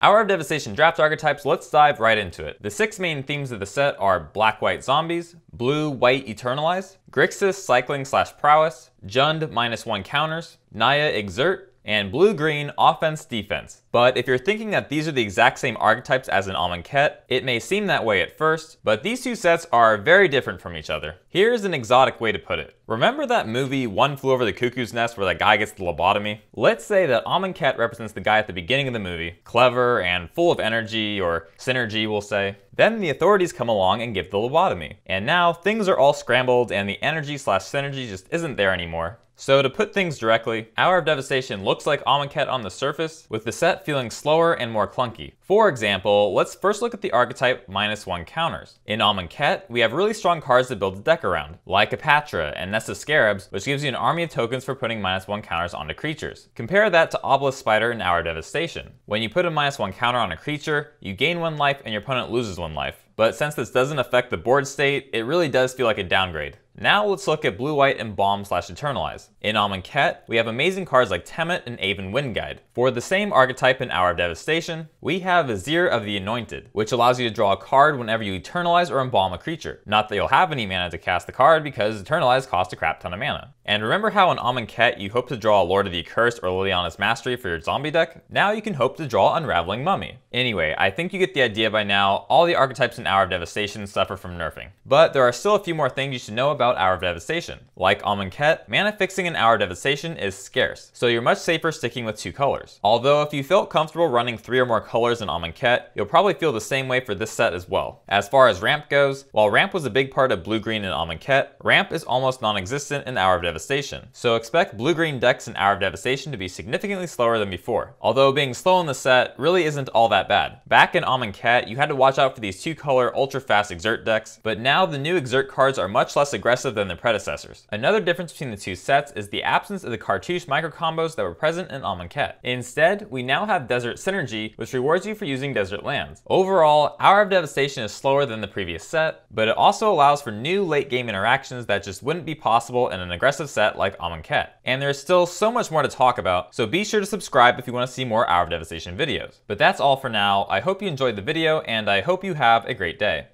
Hour of Devastation draft archetypes, let's dive right into it. The 6 main themes of the set are black-white zombies, blue-white eternalize, Grixis cycling/prowess, Jund -1 counters, Naya exert, and blue-green offense-defense. But if you're thinking that these are the exact same archetypes as in Amonkhet, it may seem that way at first, but these two sets are very different from each other. Here's an exotic way to put it. Remember that movie One Flew Over the Cuckoo's Nest where that guy gets the lobotomy? Let's say that Amonkhet represents the guy at the beginning of the movie, clever and full of energy, or synergy we'll say. Then the authorities come along and give the lobotomy. And now things are all scrambled and the energy/synergy just isn't there anymore. So to put things directly, Hour of Devastation looks like Amonkhet on the surface, with the set feeling slower and more clunky. For example, let's first look at the archetype -1 counters. In Amonkhet, we have really strong cards to build the deck around, like Apatra and Nest of Scarabs, which gives you an army of tokens for putting -1 counters onto creatures. Compare that to Obelisk Spider in Hour of Devastation. When you put a -1 counter on a creature, you gain 1 life and your opponent loses 1 life. But since this doesn't affect the board state, it really does feel like a downgrade. Now let's look at blue-white and bomb/eternalize. In Amonkhet, we have amazing cards like Temet and Aven Windguide. For the same archetype in Hour of Devastation, we have Vizier of the Anointed, which allows you to draw a card whenever you eternalize or embalm a creature. Not that you'll have any mana to cast the card, because eternalize costs a crap ton of mana. And remember how in Amonkhet you hope to draw a Lord of the Accursed or Liliana's Mastery for your zombie deck? Now you can hope to draw Unraveling Mummy. Anyway, I think you get the idea by now. All the archetypes in Hour of Devastation suffer from nerfing. But there are still a few more things you should know about Hour of Devastation. Like Amonkhet, mana fixing in Hour of Devastation is scarce, so you're much safer sticking with 2 colors. Although if you felt comfortable running 3 or more colors in Amonkhet, you'll probably feel the same way for this set as well. As far as ramp goes, while ramp was a big part of blue-green in Amonkhet, ramp is almost non-existent in Hour of Devastation. So expect blue-green decks in Hour of Devastation to be significantly slower than before. Although being slow in the set really isn't all that bad. Back in Amonkhet, you had to watch out for these 2-color ultra-fast exert decks, but now the new exert cards are much less aggressive than their predecessors. Another difference between the two sets is the absence of the cartouche micro combos that were present in Amonkhet. Instead, we now have Desert Synergy, which rewards you for using desert lands. Overall, Hour of Devastation is slower than the previous set, but it also allows for new late game interactions that just wouldn't be possible in an aggressive set like Amonkhet. And there's still so much more to talk about, so be sure to subscribe if you want to see more Hour of Devastation videos. But that's all for now. I hope you enjoyed the video, and I hope you have a great day.